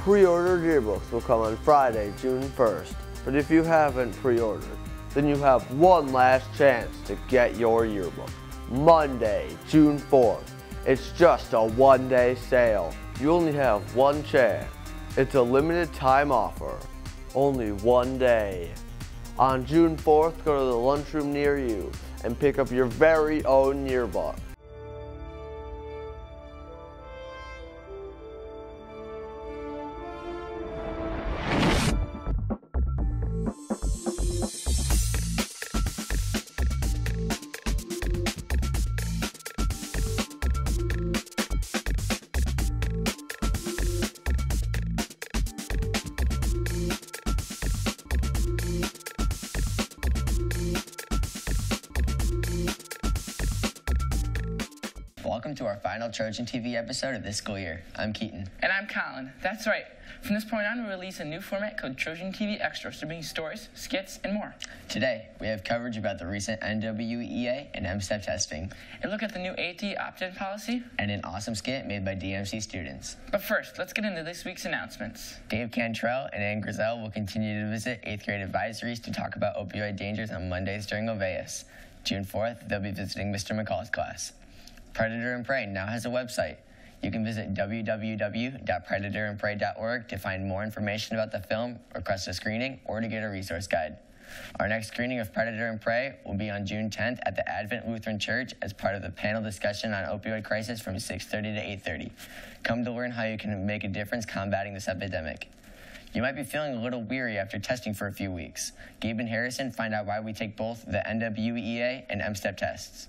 pre-ordered yearbooks will come on Friday, June 1st. But if you haven't pre-ordered, then you have one last chance to get your yearbook. Monday, June 4th. It's just a one-day sale. You only have one chance. It's a limited time offer. Only one day. On June 4th, go to the lunchroom near you and pick up your very own yearbook. Welcome to our final Trojan TV episode of this school year. I'm Keaton. And I'm Colin. That's right. From this point on, we'll release a new format called Trojan TV Extra, so bring stories, skits, and more. Today, we have coverage about the recent NWEA and MSTEP testing. A look at the new AT opt-in policy. And an awesome skit made by DMC students. But first, let's get into this week's announcements. Dave Cantrell and Ann Grizel will continue to visit 8th grade advisories to talk about opioid dangers on Mondays during Oveus. June 4th, they'll be visiting Mr. McCall's class. Predator and Prey now has a website. You can visit www.predatorandprey.org to find more information about the film, request a screening, or to get a resource guide. Our next screening of Predator and Prey will be on June 10th at the Advent Lutheran Church as part of the panel discussion on opioid crisis from 6:30 to 8:30. Come to learn how you can make a difference combating this epidemic. You might be feeling a little weary after testing for a few weeks. Gabe and Harrison find out why we take both the NWEA and MSTEP tests.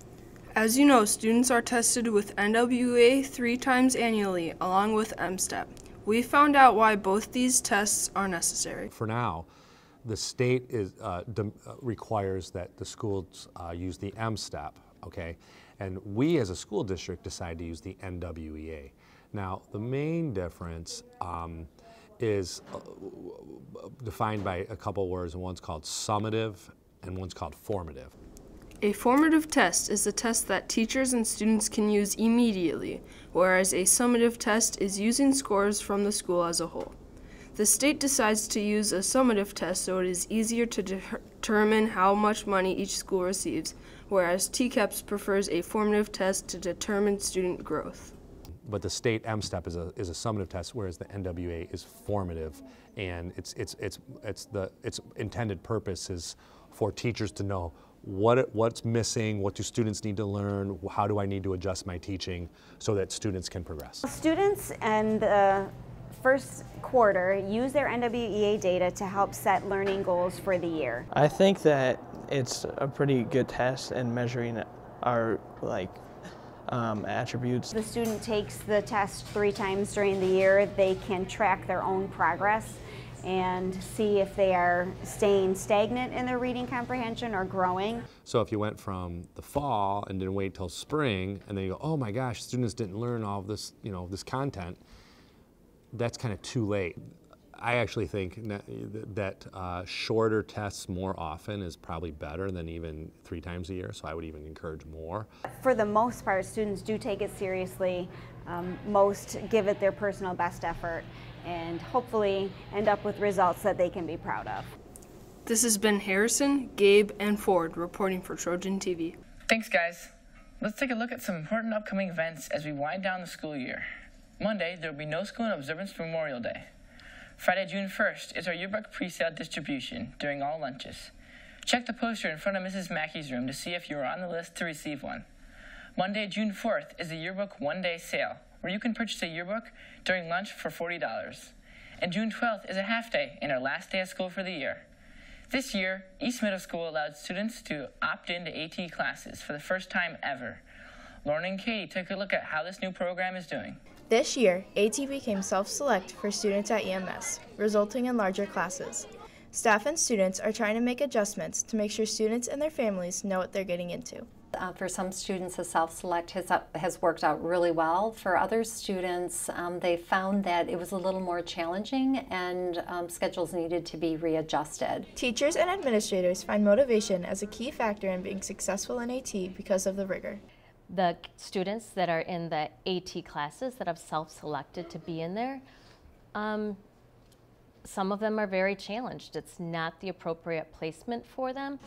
As you know, students are tested with NWEA 3 times annually, along with MSTEP. We found out why both these tests are necessary. For now, the state requires that the schools use the MSTEP, okay? And we as a school district decide to use the NWEA. Now, the main difference is defined by a couple words, and one's called summative and one's called formative. A formative test is a test that teachers and students can use immediately, whereas a summative test is using scores from the school as a whole. The state decides to use a summative test so it is easier to determine how much money each school receives, whereas TCAPS prefers a formative test to determine student growth. But the state MSTEP is a summative test, whereas the NWA is formative, and its intended purpose is for teachers to know what's missing, what do students need to learn, how do I need to adjust my teaching so that students can progress. Students in the first quarter use their NWEA data to help set learning goals for the year. I think that it's a pretty good test in measuring our attributes. The student takes the test 3 times during the year. They can track their own progress and see if they are staying stagnant in their reading comprehension or growing. So if you went from the fall and didn't wait till spring, and then you go, oh my gosh, students didn't learn all of this, this content, that's kind of too late. I actually think that shorter tests more often is probably better than even 3 times a year, so I would even encourage more. For the most part, students do take it seriously. Most give it their personal best effort and hopefully end up with results that they can be proud of. This has been Harrison, Gabe, and Ford reporting for Trojan TV. Thanks, guys. Let's take a look at some important upcoming events as we wind down the school year. Monday, there will be no school in observance for Memorial Day. Friday, June 1st is our yearbook pre-sale distribution during all lunches. Check the poster in front of Mrs. Mackey's room to see if you are on the list to receive one. Monday, June 4th is the yearbook one-day sale, where you can purchase a yearbook during lunch for $40. And June 12th is a half day and our last day of school for the year. This year, East Middle School allowed students to opt into AT classes for the first time ever. Lauren and Katie took a look at how this new program is doing. This year, AT became self-select for students at EMS, resulting in larger classes. Staff and students are trying to make adjustments to make sure students and their families know what they're getting into. For some students, the self-select has worked out really well. For other students, they found that it was a little more challenging and schedules needed to be readjusted. Teachers and administrators find motivation as a key factor in being successful in AT because of the rigor. The students that are in the AT classes that have self-selected to be in there, some of them are very challenged. It's not the appropriate placement for them.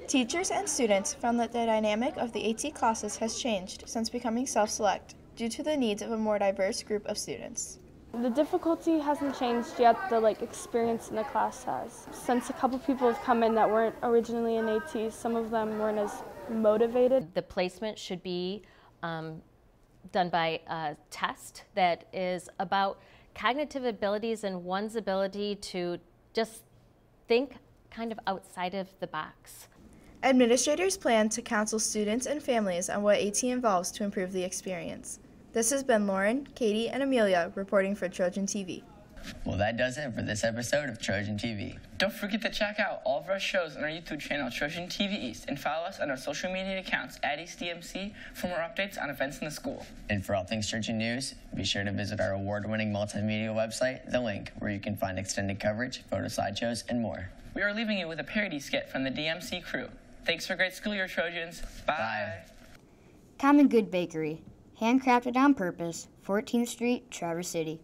Teachers and students found that the dynamic of the AT classes has changed since becoming self-select due to the needs of a more diverse group of students. The difficulty hasn't changed yet, the experience in the class has. Since a couple people have come in that weren't originally in AT, some of them weren't as motivated. The placement should be done by a test that is about cognitive abilities and one's ability to just think kind of outside of the box. Administrators plan to counsel students and families on what AT involves to improve the experience. This has been Lauren, Katie, and Amelia reporting for Trojan TV. Well, that does it for this episode of Trojan TV. Don't forget to check out all of our shows on our YouTube channel, Trojan TV East, and follow us on our social media accounts at EastDMC for more updates on events in the school. And for all things Trojan News, be sure to visit our award-winning multimedia website, The Link, where you can find extended coverage, photo slideshows, and more. We are leaving you with a parody skit from the DMC crew. Thanks for a great school year, Trojans. Bye. Bye. Common Good Bakery. Handcrafted on purpose, 14th Street, Traverse City.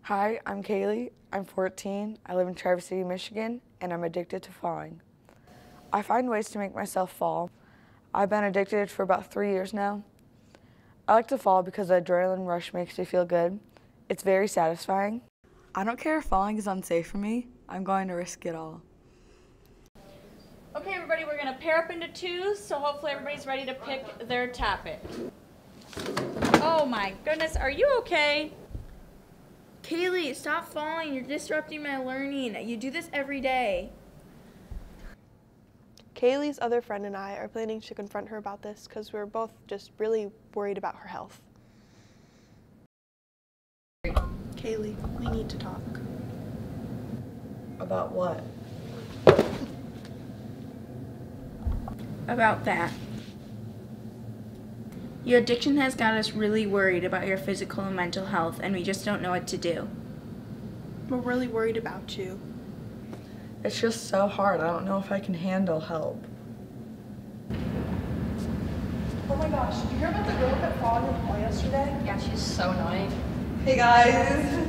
Hi, I'm Kaylee. I'm 14. I live in Traverse City, Michigan, and I'm addicted to falling. I find ways to make myself fall. I've been addicted for about 3 years now. I like to fall because the adrenaline rush makes me feel good. It's very satisfying. I don't care if falling is unsafe for me. I'm going to risk it all. Okay, everybody, we're going to pair up into twos, so hopefully everybody's ready to pick their topic. Oh my goodness, are you okay? Kaylee, stop falling. You're disrupting my learning. You do this every day. Kaylee's other friend and I are planning to confront her about this because we're both just really worried about her health. Kaylee, we need to talk. About what? About that. Your addiction has got us really worried about your physical and mental health, and we just don't know what to do. We're really worried about you. It's just so hard. I don't know if I can handle help. Oh my gosh, did you hear about the girl that fell in the pool yesterday? Yeah, she's so annoying. Hey guys.